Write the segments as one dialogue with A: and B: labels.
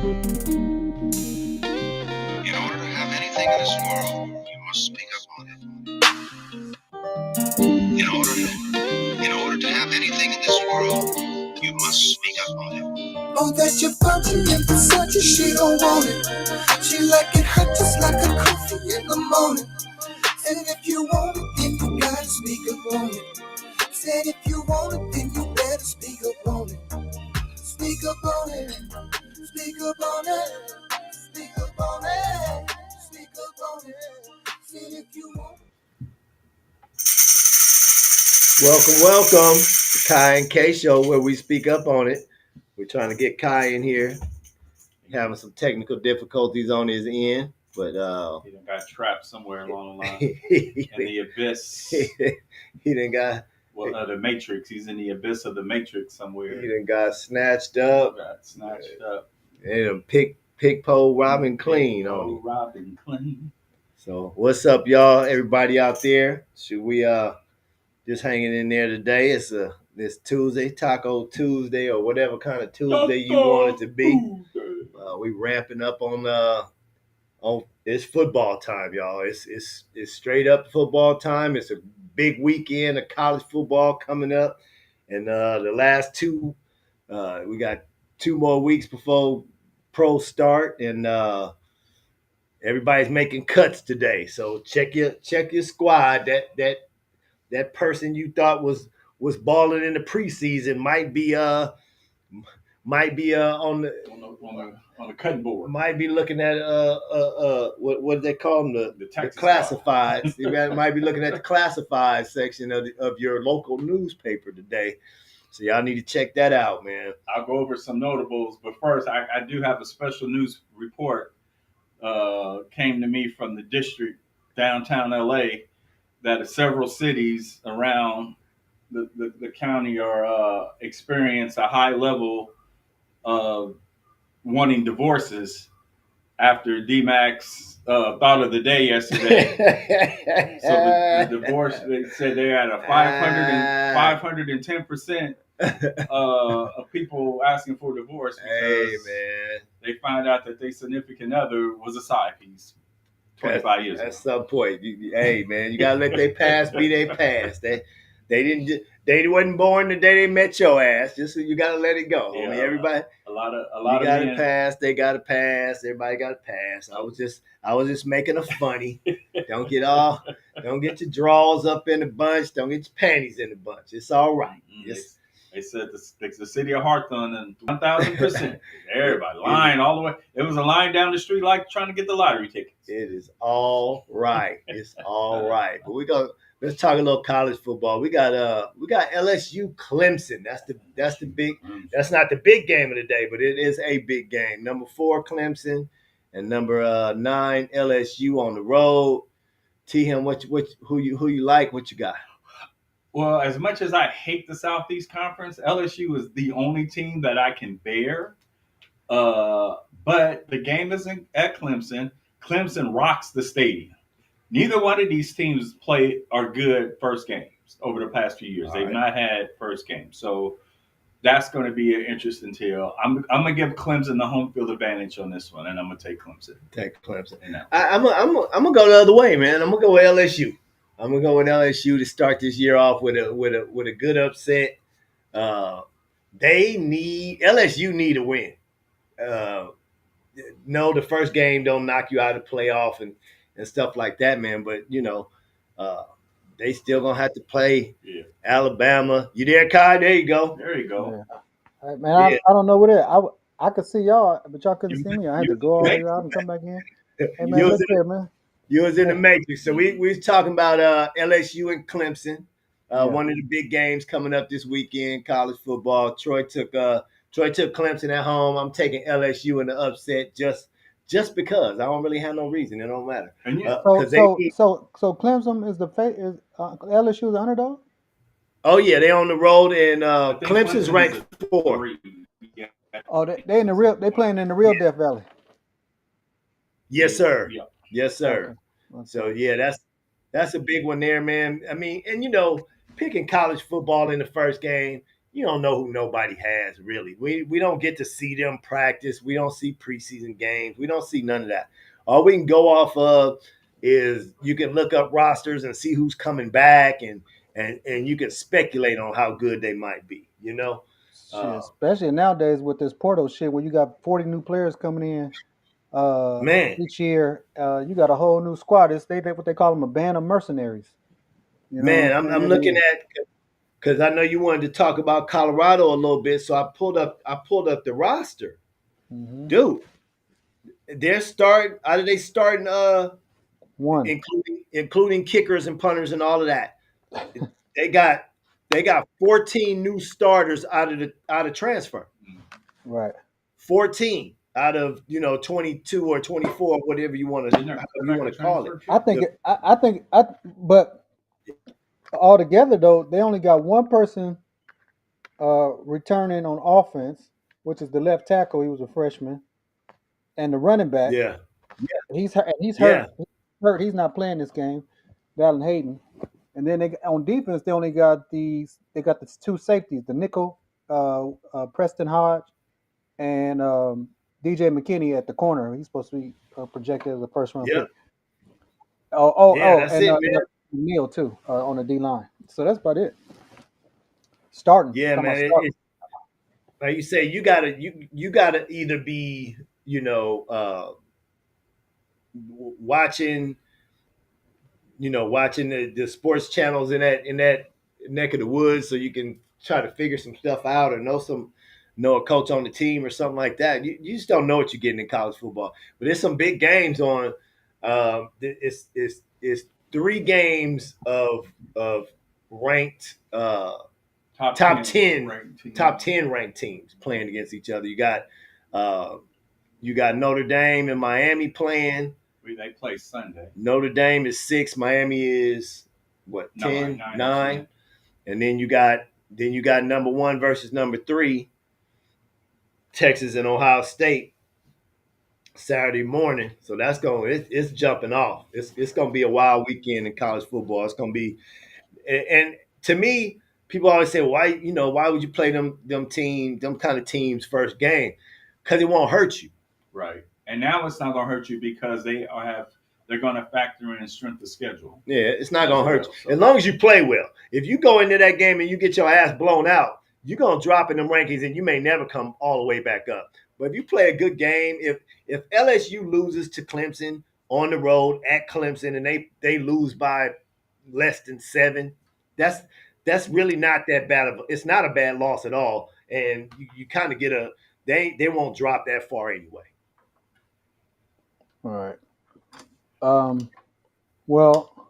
A: In order to have anything in this world, you must speak up on it. In order to have anything in this world, you must speak up on it. Oh, that you're bumping in Versace, she don't want it. She like it hot just like a coffee in the morning. Said if you want it, then you gotta speak up on it. Said if you want it, then you better speak up on it. Speak up on it. Speak up on it. Speak up on it. Speak up on it. Said if you want it. Welcome to Kai and K Show, where we speak up on it. We're trying to get Kai in here. Having some technical difficulties on his end, but
B: he done got trapped somewhere along the line in the abyss.
A: He done got
B: the Matrix. He's in the abyss of the Matrix somewhere.
A: He done got snatched up. And pick pole robbing clean on him.
B: Robbing clean.
A: So what's up, y'all? Everybody out there? Should we just hanging in there today? It's this Tuesday, Taco Tuesday, or whatever kind of Tuesday you want it to be. We ramping up on it's football time, y'all. It's straight up football time. It's a big weekend of college football coming up, and the last two, we got 2 more weeks before pro start, and everybody's making cuts today. So check your squad. That person you thought was balling in the preseason might be on
B: the cutting board.
A: Might be looking at what do they call them, the classifieds. You might be looking at the classified section of your local newspaper today. So y'all need to check that out, man.
B: I'll go over some notables, but first I do have a special news report came to me from the district downtown LA that several cities around the county are experience a high level of wanting divorces after DMAC's thought of the day yesterday. So the divorce, they said they're at a 510% of people asking for divorce because they find out that their significant other was a side piece 25 years ago.
A: At some point, hey man, you gotta let their past be their past. They wasn't born the day they met your ass. Just you gotta let it go.
B: Yeah,
A: I mean, everybody.
B: A lot
A: you
B: of
A: got
B: men.
A: to pass. They got to pass. Everybody got to pass. I was just making a funny. Don't get your drawers up in the bunch. Don't get your panties in the bunch. It's all right.
B: They said the city of Hawthorne and 1,000%. Everybody lying all the way. It was a line down the street like trying to get the lottery tickets.
A: It is all right. It's all right. But let's talk a little college football. We got LSU Clemson. That's not the big game of the day, but it is a big game. Number 4 Clemson and number 9 LSU on the road. T-Him, who you like? What you got?
B: Well, as much as I hate the Southeast Conference, LSU is the only team that I can bear. But the game isn't at Clemson. Clemson rocks the stadium. Neither one of these teams are good first games over the past few years. They've not had first games. So that's going to be an interesting tale. I'm going to give Clemson the home field advantage on this one, and I'm going to take Clemson.
A: Take Clemson. I'm going to go the other way, man. I'm going to go with LSU. I'm going to go with LSU to start this year off with a good upset. LSU need a win. No, the first game don't knock you out of the playoff and stuff like that, man. But, they still going to have to play Alabama. You there, Kai? There you go.
B: There you go.
C: Yeah. Right, man, I don't know what it is. I could see y'all, but y'all couldn't see me. I had to go all the way out and come back in. Hey, man, look there, man.
A: You was in the Matrix. So we was talking about LSU and Clemson. One of the big games coming up this weekend, college football. Troy took Clemson at home. I'm taking LSU in the upset just because. I don't really have no reason. It don't matter.
C: So Clemson is LSU the underdog?
A: Oh yeah, they on the road and Clemson's ranked 4.
B: Yeah.
C: Oh, they playing in the real Death Valley.
A: Yes, sir.
B: Yeah.
A: Yes, sir. Okay. So yeah, that's a big one there, man. I mean, and picking college football in the first game, you don't know who nobody has really. We don't get to see them practice. We don't see preseason games. We don't see none of that. All we can go off of is you can look up rosters and see who's coming back, and you can speculate on how good they might be.
C: Shit,
A: Uh,
C: especially nowadays with this portal shit, where you got 40 new players coming in
A: man,
C: each year. You got a whole new squad. They what they call them, a band of mercenaries. You know what
A: man,
C: I'm
A: I'm
C: saying?
A: looking at because I know you wanted to talk about Colorado a little bit, so I pulled up the roster,
C: Mm-hmm.
A: dude. They're starting. Are they starting?
C: One,
A: Including kickers and punters and all of that. They got they got 14 new starters out of transfer.
C: right.
A: 14 out of 22 or 24, whatever you want to
B: Isn't
A: however
B: there
A: you
B: like a
A: want to call it.
B: transfer
C: I
B: too?
C: think
A: The,
C: it, I think but altogether though, they only got one person returning on offense, which is the left tackle. He was a freshman, and the running back.
A: yeah,
C: He's hurt. He's
A: yeah,
C: hurt. He's hurt. He's not playing this game. Dallin Hayden. And then they on defense they only got these. They got the two safeties, the nickel, Preston Hodge, and DJ McKinney at the corner. He's supposed to be projected as a first round
A: yeah,
C: pick. Oh,
A: yeah. That's
C: and
A: it,
C: they
A: man.
C: got Neal too on the D line. So that's about it. Starting.
A: Yeah,
C: Talking about
A: man.
C: starting.
A: Like you say, you gotta either be watching watching the sports channels in that neck of the woods, so you can try to figure some stuff out or know a coach on the team or something like that. You just don't know what you're getting in college football. But there's some big games on. It's 3 games of ranked
B: Top
A: top
B: 10
A: ten
B: ranked
A: top
B: teams.
A: 10 ranked teams playing against each other. Uh, you got Notre Dame and Miami playing.
B: They play Sunday.
A: Notre Dame is 6. Miami is what, 10,
B: 9 or
A: 9,
B: 10.
A: and then you got number 1 versus number 3, Texas and Ohio State, Saturday morning. So that's it's jumping off. It's going to be a wild weekend in college football. It's going to be, and to me, people always say, why would you play them kind of teams first game? Because it won't hurt you.
B: Right. And now it's not going to hurt you because they're going to factor in strength of schedule
A: Yeah, it's not
B: as
A: gonna hurt
B: well.
A: you as
B: So
A: long as you play well. If you go into that game and you get your ass blown out, you're gonna drop in them rankings and you may never come all the way back up. But if you play a good game, if LSU loses to Clemson on the road at Clemson and they lose by less than 7, that's that's really not that bad of it's not a bad loss at all. And you kind of get they won't drop that far anyway.
C: All right. Um. Well,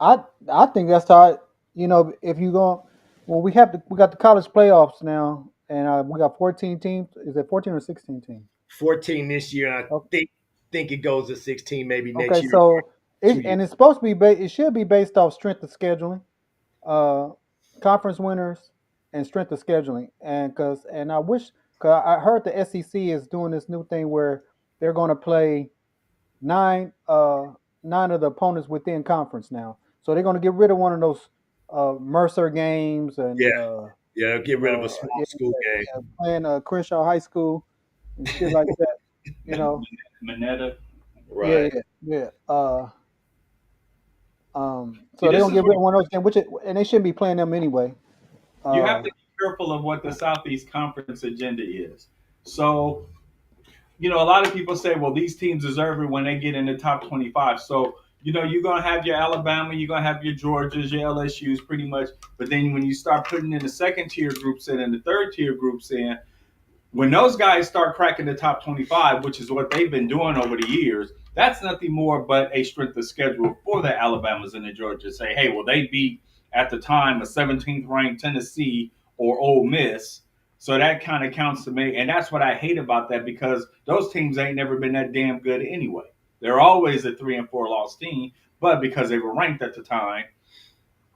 C: I think that's how if you go well we got the college playoffs now and we got 14 teams. Is it 14 or 16 teams?
A: 14 this year, and I
C: Okay.
A: think it goes to 16 maybe next
C: Okay,
A: year,
C: so
A: 2 years.
C: it's supposed to be it should be based off strength of scheduling, uh, conference winners, and strength of scheduling. And I wish because I heard the SEC is doing this new thing where they're going to play nine uh nine of the opponents within conference now. So they're going to get rid of one of those Mercer games and
A: Yeah. Yeah, get rid of a small
C: yeah,
A: school game.
C: playing Crenshaw High School and shit like that. You know,
B: Minetta.
C: yeah,
A: Right.
C: yeah.
B: See,
C: So they're
B: this
C: gonna
B: is
C: get
B: where
C: rid of one of those games, and they shouldn't be playing them anyway.
B: you have
C: Uh,
B: to be careful of what the Southeast Conference agenda is. So, a lot of people say, well, these teams deserve it when they get in the top 25. So, you're going to have your Alabama, you're going to have your Georgias, your LSUs pretty much. But then when you start putting in the second tier groups in and the third tier groups in, when those guys start cracking the top 25, which is what they've been doing over the years, that's nothing more but a strength of schedule for the Alabamas and the Georgias. Say, hey, well, they beat at the time a 17th ranked Tennessee or Ole Miss. So that kind of counts to me. And that's what I hate about that because those teams ain't never been that damn good anyway. They're always a 3 and 4 loss team, but because they were ranked at the time,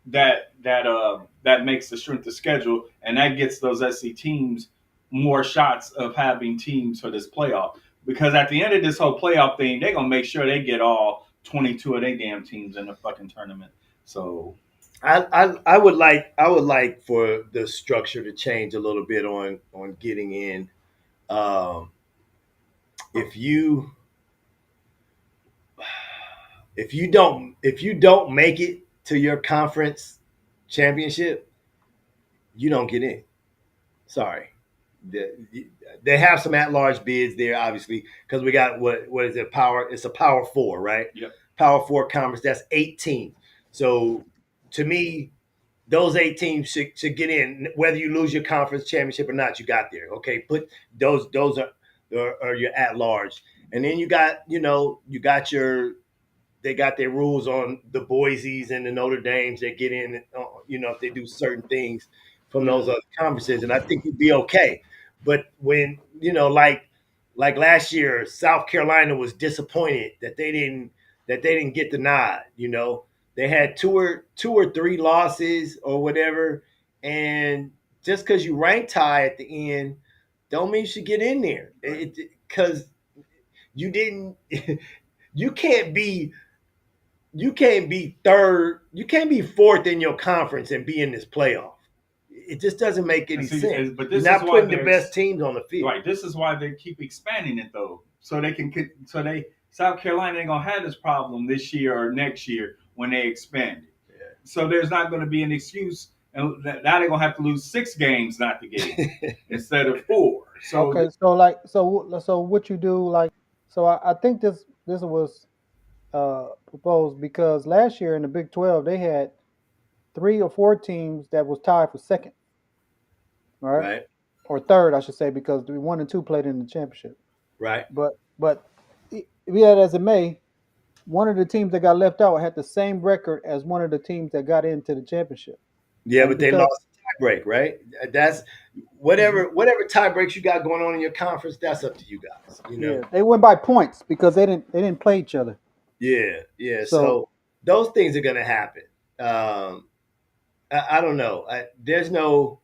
B: that makes the strength of schedule, and that gets those SC teams more shots of having teams for this playoff. Because at the end of this whole playoff thing, they're gonna make sure they get all 22 of their damn teams in the fucking tournament. So
A: I would like for the structure to change a little bit on getting in. Um, if you if you don't make it to your conference championship, you don't get in. Sorry. They have some at large bids there, obviously, because we got what is it? Power. It's a power four, right?
B: Yep.
A: Power four conference. That's 18. So to me, those 8 teams should get in, whether you lose your conference championship or not. You got there. Okay, put those are your at large, and then you got your they got their rules on the Boise's and the Notre Dames that get in, if they do certain things from
B: Yeah.
A: those other conferences, and I think you'd be okay. But when like last year, South Carolina was disappointed that they didn't get the nod. They had two or three losses or whatever, and just because you rank high at the end, don't mean you should get in there.
B: Right.
A: Because you didn't, you can't be you can't be third, you can't be fourth in your conference and be in this playoff. It just doesn't make
B: And
A: any
B: see,
A: sense.
B: but
A: You're
B: this is
A: not
B: why
A: putting the best teams on the field.
B: right. This is why they keep expanding it though, so they can so they South Carolina ain't gonna have this problem this year or next year when they expand it.
A: Yeah.
B: So there's not going to be an excuse, and now they're going to have to lose 6 games not to get in instead of 4. So
C: Okay, so what you do like so I think this was proposed because last year in the Big 12 they had 3 or 4 teams that was tied for second, right?
A: Right,
C: Or third, I should say, because the 1 and 2 played in the championship.
A: right.
C: But be that as it may, one of the teams that got left out had the same record as one of the teams that got into the championship.
A: Yeah,
C: And
A: but they
C: because
A: lost the tie break, right? That's
C: mhm,
A: whatever tie breaks you got going on in your conference. That's up to you guys.
C: yeah, they went by points because they didn't play each other.
A: Yeah, yeah.
C: So
A: So those things are gonna happen. I don't know. There's no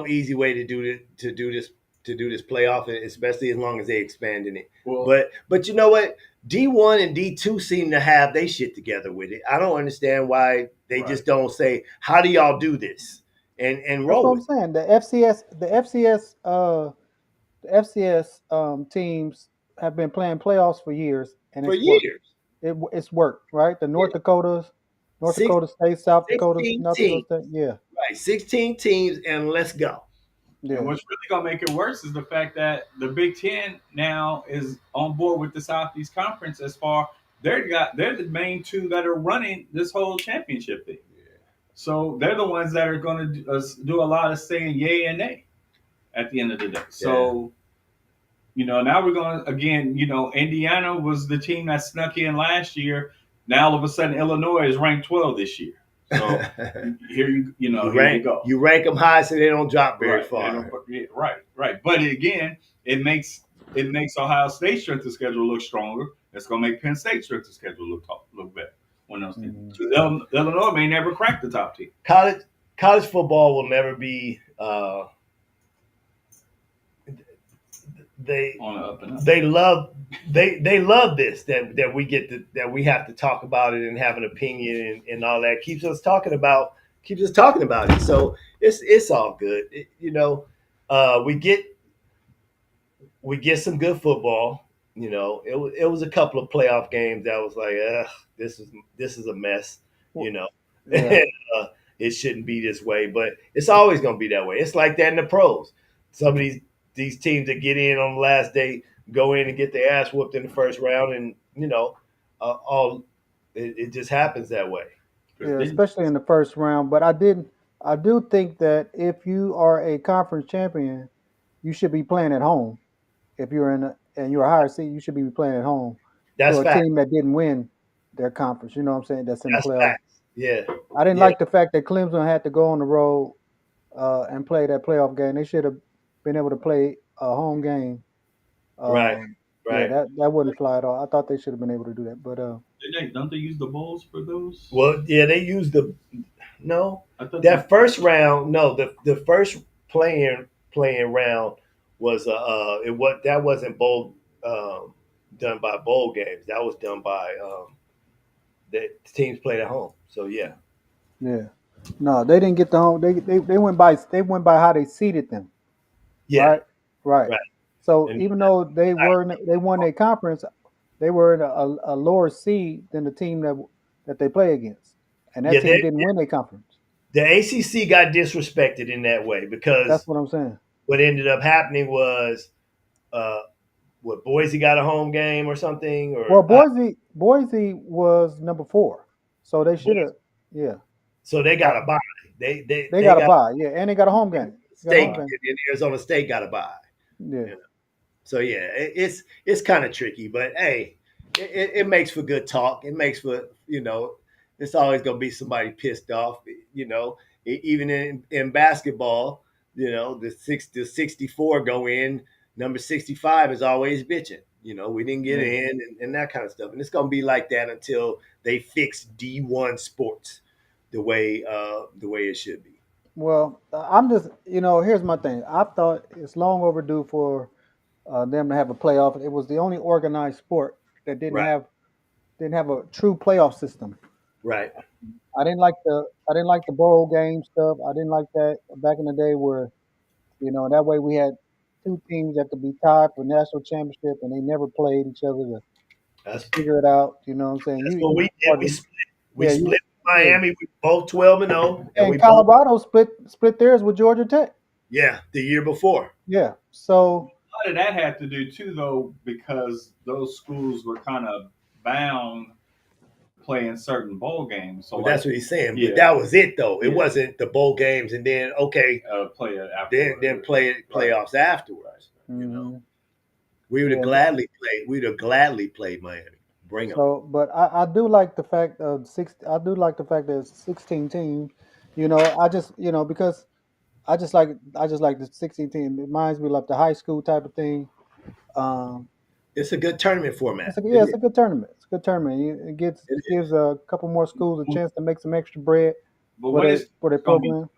A: easy way to do this playoff, especially as long as they expanding it.
B: well,
A: But you know what? D1 and D2 seem to have they shit together with it. I don't understand why they
B: right.
A: just don't say, "How do y'all do this?" and
C: that's
A: roll
C: what
A: with
C: I'm
A: it
C: saying. The FCS teams have been playing playoffs for years, and
A: for
C: it's worked.
A: years.
C: It's worked, right? The
A: Yeah,
C: North
A: six,
C: Dakota State, South Dakota,
A: 16
C: North
A: teams,
C: Dakota State. Yeah,
A: right? 16 teams, and let's go.
B: And
C: yeah.
B: what's really going to make it worse is the fact that the Big Ten now is on board with the Southeast Conference as far they're the main two that are running this whole championship thing. So they're the ones that are going to do a lot of saying yay and nay at the end of the day.
A: Yeah.
B: So now we're going to again. Indiana was the team that snuck in last year. Now all of a sudden Illinois is ranked 12 this year. So here
A: you
B: here you
A: rank
B: go.
A: you rank them high so they don't drop very
B: Right. They don't,
A: far.
B: yeah, right. But again, it makes Ohio State strength of schedule look stronger. It's going to make Penn State strength of schedule look better when those teams.
C: Mhm.
B: Illinois may never crack the top 10
A: College football will never be. They
B: on the up and up.
A: they love they love this that we have to talk about it and have an opinion and all that keeps us talking about it. So it's all good. We get some good football. It was a couple of playoff games that was like, this is a mess. You
C: Well,
A: know,
C: yeah,
A: and, it shouldn't be this way, but it's always going to be that way. It's like that in the pros. Some of these teams that get in on the last day go in and get their ass whooped in the first round, and all it just happens that way.
C: yeah, especially in the first round. But I do think that if you are a conference champion, you should be playing at home. If you're and you're a higher seed, you should be playing at home to
A: That's
C: a
A: fact.
C: team that didn't win their conference. You know what I'm saying? That's in the
A: That's
C: playoff.
A: facts. Yeah,
C: I didn't
A: yeah,
C: like the fact that Clemson had to go on the road and play that playoff game. They should have been able to play a home game.
A: right,
C: Yeah,
A: right.
C: that wouldn't fly at all. I thought they should have been able to do that, but
B: Don't they use the bowls for those?
A: Well, yeah, they used the no
B: I thought
A: that first round. No, the first playing round was that wasn't bowl done by bowl games. That was done by the teams played at home. So yeah,
C: Yeah. No, they didn't get the home. They went by how they seeded them.
A: yeah,
C: Right. Right.
A: right.
C: So
A: And
C: even though they won their conference, they were in a lower seed than the team that they play against, and that
A: yeah,
C: team didn't win their conference.
A: the ACC got disrespected in that way
C: That's
A: because
C: what I'm saying.
A: what ended up happening was uh, what Boise got a home game or something, or
C: Well, Boise was number 4, so they should have. Yeah,
A: so they
C: uh,
A: got a bye. They they
C: they
A: they
C: got a
A: got
C: bye. Yeah, and they got a home game. They got a
A: state
C: home game.
A: in Arizona State got a bye.
C: Yeah.
A: You know? So yeah, it's kind of tricky, but hey, it makes for good talk. It makes for it's always gonna be somebody pissed off. Even in basketball, the 64 go in. Number 65 is always bitching. We didn't get
C: Yeah.
A: in and that kind of stuff. And it's gonna be like that until they fix D1 sports the way it should be.
C: Well, I'm just here's my thing. I thought it's long overdue for them to have a playoff. It was the only organized sport that
A: Right,
C: didn't have a true playoff system.
A: right.
C: I didn't like the bowl game stuff. I didn't like that back in the day where that way we had two teams that could be tied for national championship and they never played each other to
A: That's
C: figure it out. You know what I'm saying?
A: that's
C: You
A: what
C: you
A: we did.
C: part
A: We
C: of
A: split. We
C: yeah you
A: split
C: yeah.
A: Miami. We both 12-0, and
C: And
A: we both
C: Colorado split theirs with Georgia Tech.
A: the year before.
C: Yeah. So
B: A lot of that had to do too, though, because those schools were kind of bound playing certain bowl games. So,
A: Well,
B: like,
A: that's what he's saying. But
B: yeah,
A: that was it, though. It
B: yeah,
A: wasn't the bowl games, and then okay,
B: play it
A: then
B: afterward.
A: play
B: Right,
A: playoffs afterwards.
C: mhm,
A: We would have
C: yeah.
A: gladly played. We'd have gladly played Miami. Bring them.
C: But I do like the fact of six. I do like the fact that it's 16 teams. I just because I just like the 16 team. It reminds me like the high school type of thing. Um,
A: It's a good tournament format. It
C: it's
A: is.
C: a good tournament. It's a good tournament. It
A: It
C: gives a couple more schools a
B: but
C: chance to make some extra bread for
B: when
C: their
B: it's going to be
C: program.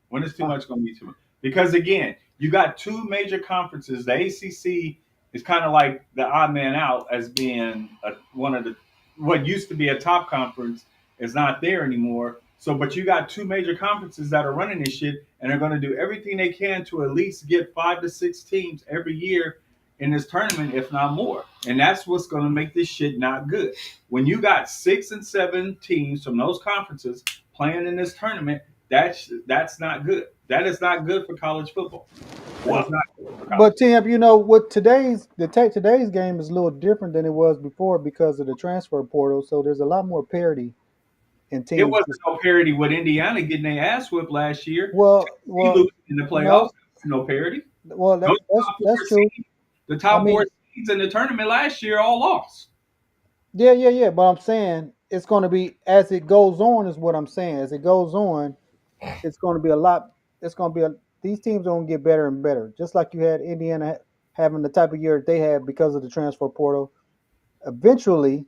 B: when is too
C: Uh,
B: much going to be too much? Because again, you got two major conferences. The ACC is kind of like the odd man out as being one of the what used to be a top conference is not there anymore. So, but you got two major conferences that are running this shit, and they're going to do everything they can to at least get 5 to 6 teams every year in this tournament, if not more. And that's what's going to make this shit not good. When you got 6 and 7 teams from those conferences playing in this tournament, that's not good. That is not good for college football. That is
A: Well,
B: not good for college.
C: but Tim, what today's game is a little different than it was before because of the transfer portal. So there's a lot more parity in
B: It
C: teams.
B: wasn't no parity with Indiana getting their ass whipped last year. Tennessee
C: Well,
B: losing in the playoffs.
C: no.
B: There was no parity.
C: Well,
B: Those
C: that's
B: top
C: that's
B: four
C: true.
B: seeds, the
C: I
B: top four
C: mean,
B: seeds in the tournament last year all lost.
C: yeah, yeah, yeah. But I'm saying it's going to be as it goes on. Is what I'm saying. As it goes on, it's going to be a lot. It's going to be these teams are going to get better and better. Just like you had Indiana having the type of year they had because of the transfer portal. Eventually,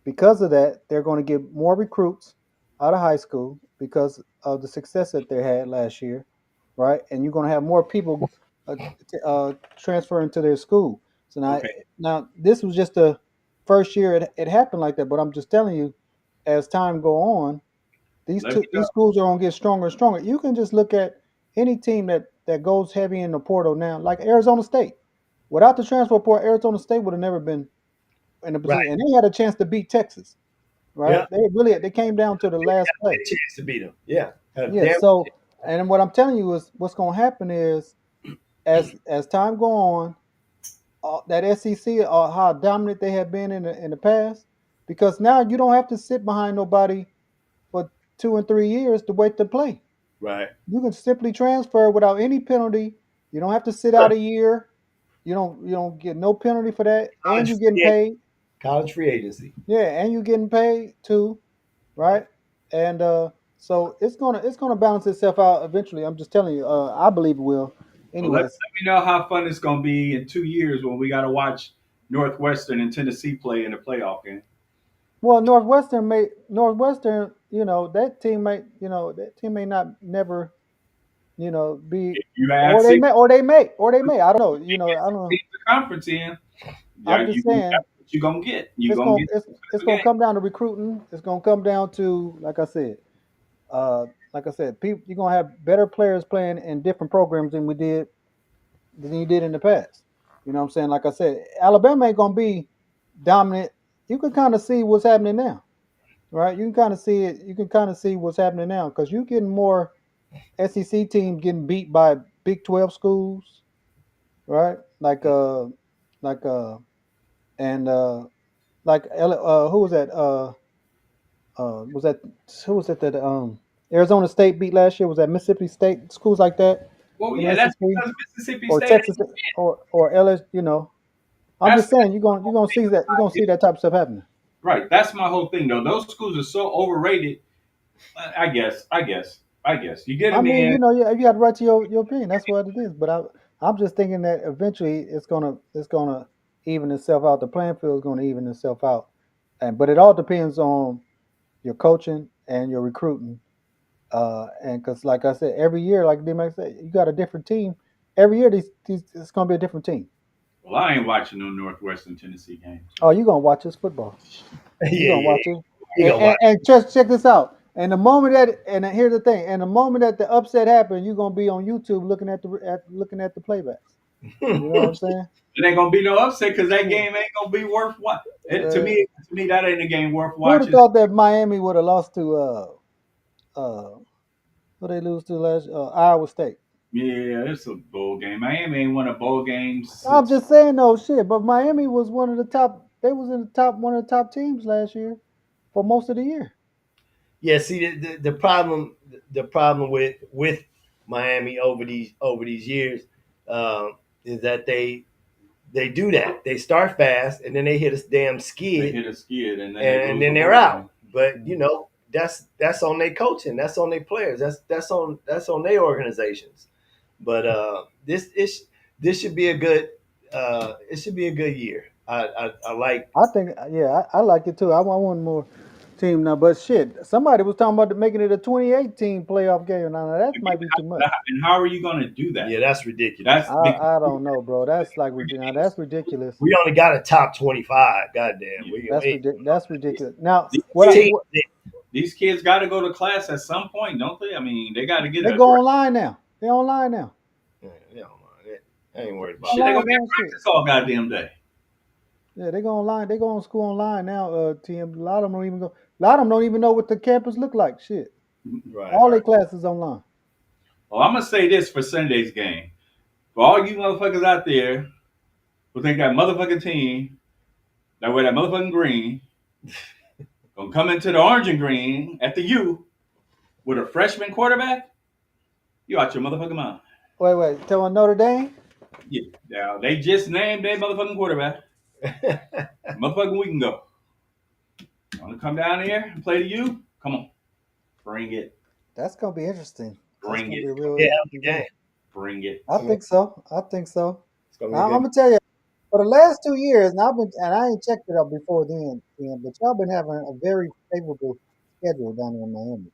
C: because of that, they're going to get more recruits out of high school because of the success that they had last year, right? And you're going to have more people transferring to their school. So
B: Okay,
C: now this was just the first year it happened like that, but I'm just telling you, as time go on,
B: let me know.
C: these schools are going to get stronger and stronger. You can just look at any team that goes heavy in the portal now, like Arizona State. Without the transfer portal, Arizona State would have never been in a
A: right.
C: position, and they had a chance to beat Texas, right?
A: Yeah.
C: They came down to the last play.
A: Had a chance to beat them. Yeah. Had a
C: Yeah.
A: damn.
C: So, and what I'm telling you is, what's going to happen is, as time go on, that SEC, how dominant they have been in the past, because now you don't have to sit behind nobody for 2 and 3 years to wait to play.
A: Right.
C: You can simply transfer without any penalty. You don't have to sit out a year. You don't get no penalty for that, and
A: College
C: you're getting
A: free ag-
C: paid.
A: college free agency.
C: Yeah, and you're getting paid too, right? And so it's gonna balance itself out eventually. I'm just telling you. I believe it will.
B: Well,
C: Anyways,
B: let me know how fun it's going to be in 2 years when we got to watch Northwestern and Tennessee play in the playoff game.
C: well, Northwestern, that team may not never, be,
B: If you have six
C: or they may. I don't know. I don't know.
B: teams to conference in, yeah,
C: I'm just
B: you
C: saying.
B: You're gonna get. You're
C: it's
B: gonna
C: gonna
B: get
C: it's
B: the game.
C: gonna come down to recruiting. It's gonna come down to like I said, people you're gonna have better players playing in different programs than you did in the past. You know what I'm saying? Like I said, Alabama ain't gonna be dominant. You can kind of see what's happening now, right? You can kind of see it. You can kind of see what's happening now because you're getting more SEC teams getting beat by Big 12 schools, right? Like and like who was that who was it that Arizona State beat last year? Was that Mississippi State? Schools like that
B: Well,
C: in
B: yeah,
C: the
B: that's
C: SEC
B: because Mississippi
C: or
B: State.
C: Texas or LS? You know, I'm
B: That's
C: just saying you're gonna see that type of stuff happening.
B: right. That's my whole thing, though. Those schools are so overrated. I guess. You get
C: I
B: them
C: mean,
B: in.
C: you know, you got to right to your opinion. That's what it is. But I'm just thinking that eventually it's gonna even itself out. The playing field is gonna even itself out, and but it all depends on your coaching and your recruiting. And because like I said, every year, like D-Mac said, you got a different team. Every year, these it's gonna be a different team.
B: Well, I ain't watching no Northwestern Tennessee games.
C: Oh, you gonna watch this football? You
A: Yeah,
C: gonna
A: yeah.
C: watch it?
A: You gonna watch.
C: And just check this out. And the moment that and here's the thing. And the moment that the upset happened, you're gonna be on YouTube looking at the playbacks. You know what I'm saying?
B: It ain't gonna be no upset because that
C: Yeah.
B: game ain't gonna be worth what.
C: Uh,
B: To me, that ain't a game worth
C: who would have
B: watching.
C: thought that Miami would have lost to who they lose to last Iowa State?
B: Yeah, it's a bowl game. Miami ain't won a bowl game
C: I'm
B: since.
C: just saying no shit, but Miami was one of the top. They was in the top one of the top teams last year for most of the year.
A: Yeah, see the problem with Miami over these years is that they do that. They start fast and then they hit a damn
B: They
A: skid
B: hit a skid and then they
A: and
B: lose the
A: then they're
B: bowl
A: out.
B: game.
A: But
C: Mhm.
A: that's on their coaching. That's on their players. That's on their organizations. But this should be a good it should be a good year. I like
C: I think, yeah, I like it too. I want one more team now, but shit, somebody was talking about making it a 2018 playoff game. Now that might be too much.
B: And how are you gonna do that?
A: yeah, that's ridiculous.
B: That's big.
C: I don't know, bro. That's like now that's ridiculous.
A: We only got a top 25. Goddamn,
B: Yeah.
A: we ain't doing
C: That's
A: all that.
C: ridiculous. Now
B: These
C: what I
B: kids,
C: what,
B: these kids got to go to class at some point, don't they? I mean, they got to get
C: they
B: a
C: go online now. They online now.
A: Yeah, I ain't worried about
B: shit. They
A: that.
B: gonna
C: Online
B: be
C: now,
B: at
C: shit.
B: practice all goddamn day.
C: Yeah, they go online. They go on school online now. TM. A lot of them don't even go. A lot of them don't even know what the campus look like. Shit.
A: Right.
C: All their classes online.
B: Well, I'm gonna say this for Sunday's game. For all you motherfuckers out there who think that motherfucking team that wear that motherfucking green gonna come into the orange and green at the U with a freshman quarterback, you out your motherfucking mind.
C: Wait. Tell Notre Dame.
B: Yeah, now they just named their motherfucking quarterback. Motherfucking we can go. Wanna come down here and play the U? Come on, bring it,
C: That's gonna be interesting. That's
B: bring
C: gonna be
B: it,
C: a real
A: Yeah, hell of
C: interesting
A: a game.
C: game.
B: bring it.
C: I think so. I think so.
A: It's gonna be a
C: I'm
A: good
C: gonna tell you, for the last 2 years, and I ain't checked it out before then, but y'all been having a very favorable schedule down there in Miami.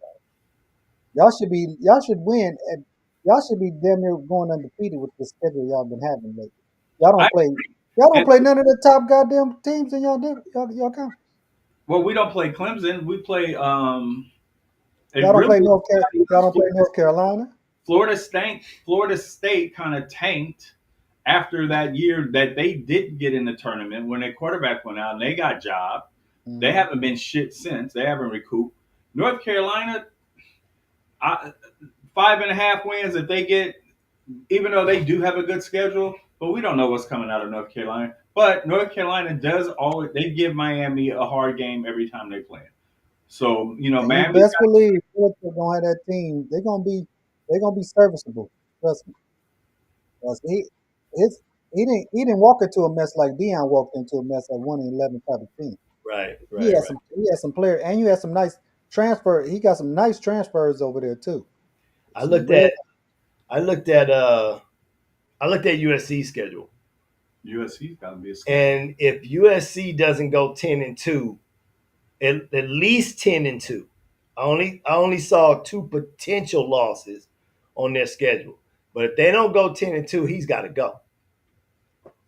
C: Y'all should win, and y'all should be damn near going undefeated with the schedule y'all been having lately. Y'all
B: I
C: don't play, y'all don't
B: and
C: play none of the top goddamn teams in y'all conference.
B: well, we don't play Clemson. We play
C: Y'all
B: and
C: don't
B: really
C: play y'all don't play
B: Florida
C: North Carolina.
B: Florida State kind of tanked after that year that they didn't get in the tournament when their quarterback went out and they got job. They
C: Hmm.
B: haven't been shit since. They haven't recouped. North Carolina, 5.5 wins if they get, even though they do have a good schedule, but we don't know what's coming out of North Carolina. But North Carolina does always, they give Miami a hard game every time they play. So,
C: And you
B: Miami's
C: best
B: got,
C: believe Phillips gonna have that team. They're gonna be serviceable. Trust me. Trust me. His he didn't walk into a mess like Dion walked into a mess at 1-11 type of team.
A: right.
C: He had some players and you had some nice transfer. He got some nice transfers over there too.
A: I
C: Some
A: looked
C: real
A: at I looked at uh I looked at USC schedule.
B: USC's got to be a scary.
A: And if USC doesn't go 10-2, at least 10-2. I only saw two potential losses on their schedule. But if they don't go 10-2, he's got to go.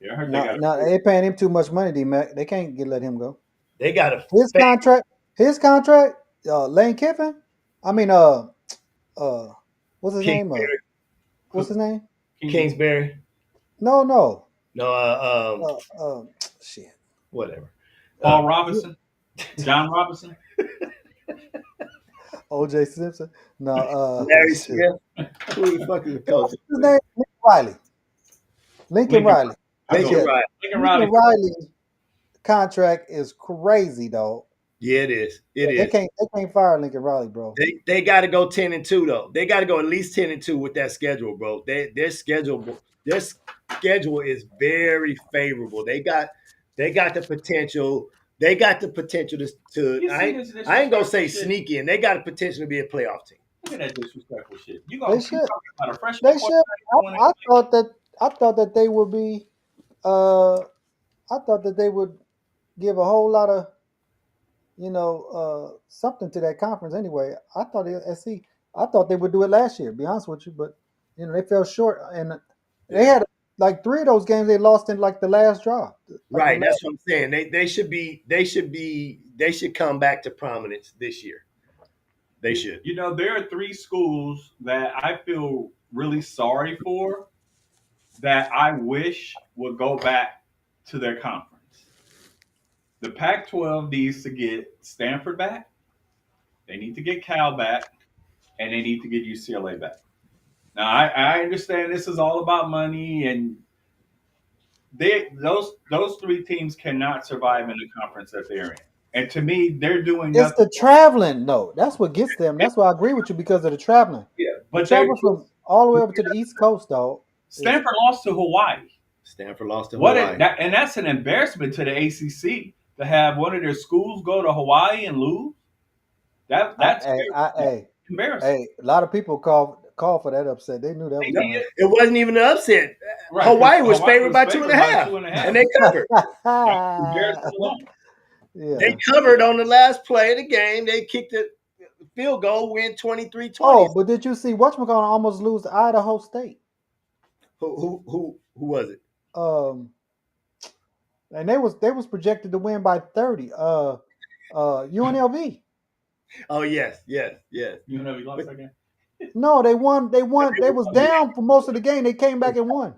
B: Yeah, I heard they
C: No,
B: got
C: no,
B: approved.
C: they paying him too much money, D Mac. They can't let him go.
A: They got a
C: His
A: fake
C: contract, his contract. Lane Kiffin. I mean, uh, what's his name?
A: Kingsbury.
C: What's his name?
B: Kingsbury.
A: Kingsbury.
C: No, no.
A: No,
C: Uh, uh, shit.
A: whatever. Uh,
B: Paul Robinson, John Robinson.
C: O.J. Simpson. No,
A: Larry
C: shit.
A: Smith. Who the fuck is the coach?
C: What's his name? Lincoln Riley. Lincoln
B: Lincoln.
C: Riley.
B: I go
A: Lincoln
C: Yeah,
B: with
A: Riley.
B: Lincoln
C: Lincoln
B: Riley.
C: Riley contract is crazy, dog.
A: Yeah, it is. It
C: Yeah, they
A: is.
C: can't fire Lincoln Riley, bro.
A: They got to go 10-2 though. They got to go at least 10-2 with that schedule, bro. Their schedule is very favorable. They got the potential. They got the potential to
B: You see
A: I
B: this
A: I ain't gonna
B: disrespectful
A: say
B: shit?
A: sneaky, and they got the potential to be a playoff team.
B: Look at that disrespectful shit.
C: They
B: You
C: should.
B: talking about a freshman
C: They should.
B: quarterback going
C: I thought that. I thought that they would be. Uh, I thought that they would give a whole lot of something to that conference anyway. I thought SC. I thought they would do it last year. To be honest with you, but they fell short, and they
A: Yeah.
C: had like three of those games they lost in like the last draw, like the
A: Right,
C: last.
A: that's what I'm saying. They should come back to prominence this year. They should.
B: There are three schools that I feel really sorry for that I wish would go back to their conference. The Pac 12 needs to get Stanford back, they need to get Cal back, and they need to get UCLA back. Now, I understand this is all about money, and those three teams cannot survive in the conference that they're in. And to me, they're doing
C: It's
B: nothing.
C: the traveling. No, that's what gets them. That's why I agree with you because of the traveling.
B: Yeah,
C: The
B: but
C: travel from all the way over to the East Coast, dog. Is
B: Stanford lost to Hawaii.
A: Stanford lost to
B: What
A: Hawaii.
B: and that's an embarrassment to the ACC to have one of their schools go to Hawaii and lose. That's
C: hey,
B: embarrassing.
C: hey, a lot of people call for that upset. They knew that was
B: They
C: going to
B: did.
A: It wasn't even an upset.
B: Right, because
A: Hawaii was
B: Hawaii
A: favored
B: was
A: by two and
B: favored
A: a
B: by
A: half,
B: two and a
A: and
B: half.
A: they covered.
B: That's embarrassing
C: happen.
B: alone.
A: They
C: Yeah.
A: covered on the last play of the game. They kicked a field goal, win 23-20.
C: Oh, but did you see whatchamacallit almost lose to Idaho State?
A: Who was it?
C: Um, and they was projected to win by 30. UNLV.
A: Oh yes.
B: You know he lost
A: But,
B: that game.
C: No, they won. They
A: but
C: won. They was
A: it
C: down for most of the game. They came back and won.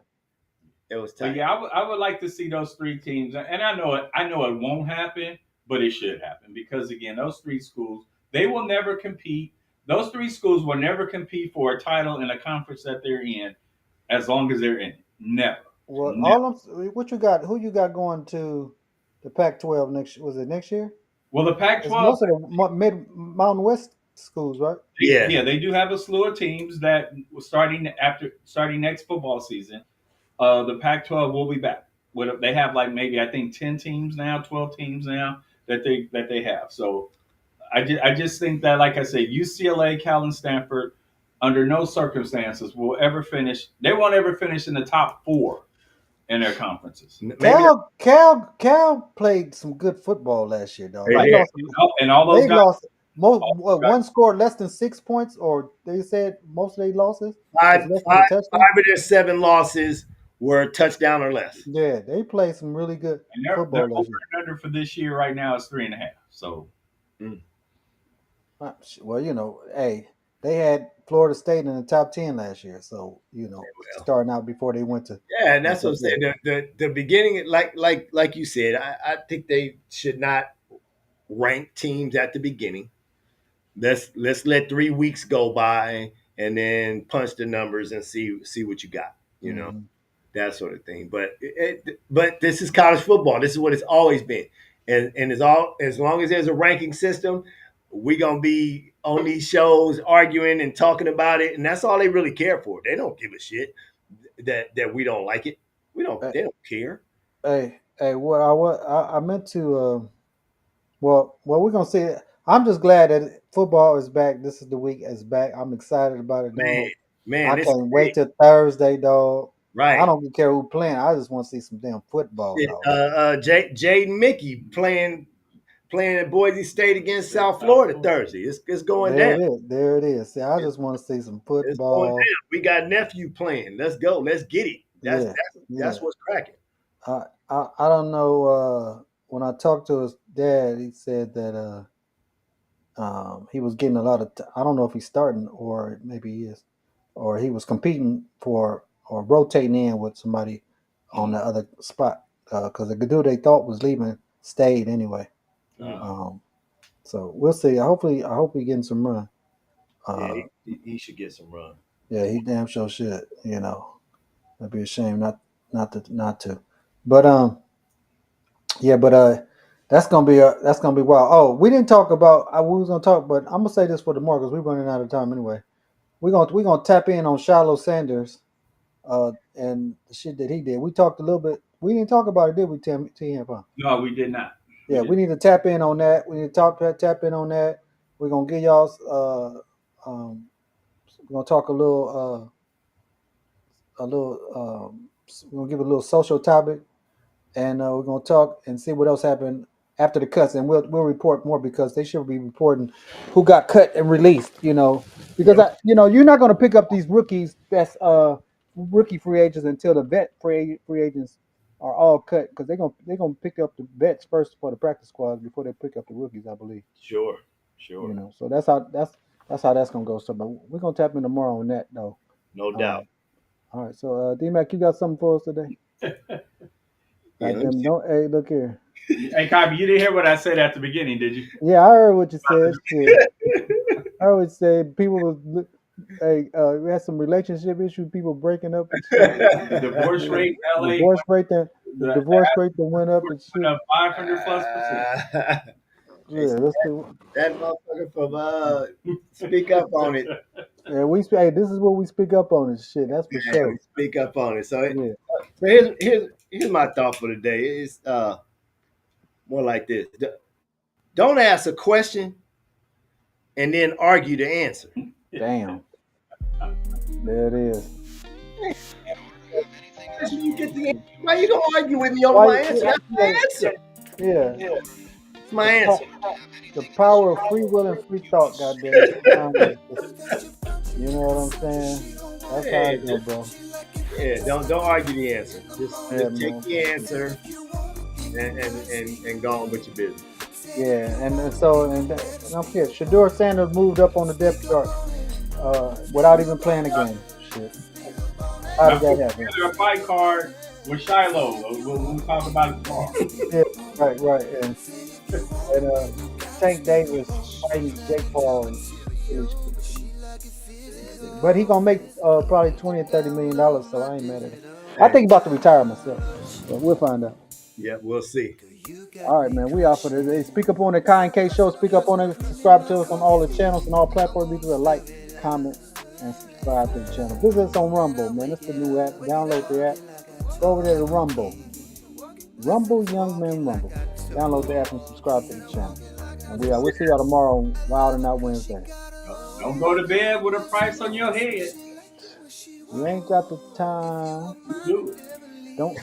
A: was
B: But
A: tight.
B: yeah, I would like to see those three teams, and I know it won't happen, but it should happen because again, those three schools they will never compete. Those three schools will never compete for a title in a conference that they're in as long as they're in it. Never,
C: Well,
B: never.
C: what you got? Who you got going to the Pac-12 next? Was it next year?
B: Well, the
C: It's
B: Pac-12,
C: most of the mid Mountain West schools, right?
A: Yeah.
B: yeah, they do have a slew of teams that starting next football season. The Pac-12 will be back. They have like maybe I think 10 teams now, 12 teams now that they have. So I just think that like I said, UCLA, Cal, and Stanford, under no circumstances will ever finish. They won't ever finish in the top four in their conferences.
A: Maybe not.
C: Cal played some good football last year, though.
A: They
C: They
B: Right.
A: did.
C: lost.
B: And all those
C: They
B: guys,
C: lost most.
B: all those guys
C: One scored less than 6 points, or they said most of their losses was
A: Five,
C: less than
A: five,
C: a touchdown.
A: five of their 7 losses were a touchdown or less.
C: Yeah, they played some really good
B: and their
C: football
B: over
C: last year.
B: and under for this year right now is 3.5. So
A: Mm.
C: Well, hey, they had Florida State in the top 10 last year, so
A: Well,
C: starting out before they went to
A: yeah, and
C: the
A: that's what I'm saying.
C: Pac-12.
A: The beginning, like you said, I think they should not rank teams at the beginning. Let's let 3 weeks go by and then punch the numbers and see what you got.
C: Mhm.
A: That sort of thing. But this is college football. This is what it's always been, and as long as there's a ranking system, we're gonna be on these shows arguing and talking about it, and that's all they really care for. They don't give a shit that we don't like it. We don't.
C: Hey,
A: They don't care.
C: hey, what I meant to. Well, we're gonna see. I'm just glad that football is back. This is the week it's back. I'm excited about it,
A: Man,
C: dude.
A: man,
C: I
A: this
C: can't wait till Thursday, dog. I
A: right.
C: don't care who playing. I just want to see some damn football,
A: Shit,
C: dog.
A: Jaden Mickey playing at Boise State against South Florida Thursday. It's going
C: There
A: down.
C: it is. There it is. See, I just want to see some
A: It's going
C: football.
A: down. We got nephew playing. Let's go. Let's get it. That's
C: Yeah,
A: that's
C: yeah.
A: that's what's cracking.
C: I don't know. When I talked to his dad, he said that he was getting a lot of. I don't know if he's starting or maybe he is, or he was competing for or rotating in with somebody on the other spot because the dude they thought was leaving stayed anyway.
B: Mm.
C: Um, so we'll see. I hope he getting some run.
A: Yeah,
C: Uh,
A: he should get some run.
C: yeah, he damn sure should. You know, it'd be a shame not to. But yeah, but that's gonna be wild. Oh, we didn't talk about. We was gonna talk, but I'm gonna say this for tomorrow because we're running out of time anyway. We're gonna tap in on Shiloh Sanders, and the shit that he did. We talked a little bit. We didn't talk about it, did we, Tim? Huh?
B: No, we did not. We
C: Yeah, we
B: did.
C: need to tap in on that. We need to tap in on that. We're gonna give y'all. We're gonna talk a little. We're gonna give a little social topic, and we're gonna talk and see what else happened after the cuts, and we'll report more because they should be reporting who got cut and released. Because
A: Yep,
C: you're not gonna pick up these rookies that's rookie free agents until the vet free agents are all cut because they're gonna pick up the vets first for the practice squads before they pick up the rookies, I believe.
A: sure, sure,
C: So that's how that's gonna go. So, but we're gonna tap in tomorrow on that though.
A: no
C: Uh,
A: doubt.
C: all right, so D Mac, you got something for us today?
A: Yeah,
C: God
A: let me
C: damn,
A: see.
C: don't hey look here.
B: Hey, Copy, you didn't hear what I said at the beginning, did you?
C: Yeah, I heard what you said. Shit, I would say people was we had some relationship issues, people breaking up and shit.
B: The divorce
C: Yeah,
B: rate in LA
C: divorce rate that the
B: the
C: divorce rate that went up and
B: went
C: shit.
B: up 500+%.
A: They
C: Yeah,
A: said
C: let's see.
A: that motherfucker from speak up on it.
C: Yeah, hey, this is what we speak up on and shit. That's for
A: Yeah, we
C: sure.
A: speak up on it.
C: Yeah,
A: So here's my thought for the day. It's more like this: don't ask a question and then argue the answer.
C: damn. There it is.
A: You get the answer. Why you gonna argue with me over
C: Why?
A: my answer? That's my
C: Yeah,
A: answer.
C: yeah.
A: It's my
C: The
A: answer.
C: the power of free will and free thought. Goddamn it. Sometimes you know what I'm saying. That's how
A: Yeah,
C: I go, bro.
A: yeah. Don't argue the answer.
C: Yeah,
A: Just take
C: man.
A: the answer and go on with your business.
C: Yeah, and I'm here. Shador Sanders moved up on the depth chart without even playing a game. Shit, how
B: I
C: did that
B: put
C: happen?
B: together a fight card with Shiloh. We'll talk about it tomorrow.
C: Yeah, right, and Tank Davis fighting Jake Paul. But he gonna make probably 20 or $30 million, so I ain't mad at him. I
A: Hey,
C: think about to retire myself, but we'll find out.
A: yeah, we'll see.
C: All right, man. We out for today. Speak up on the Kai and K show. Speak up on it. Subscribe to us on all the channels and all platforms. Be sure to like, comment, and subscribe to the channel. Visit us on Rumble, man. It's the new app. Download the app. Go over there to Rumble. Rumble Young Man Rumble. Download the app and subscribe to the channel. And we'll see y'all tomorrow on Wild and Out Wednesday.
B: Don't go to bed with a price on your head.
C: You ain't got the time.
B: Do it.
C: Don't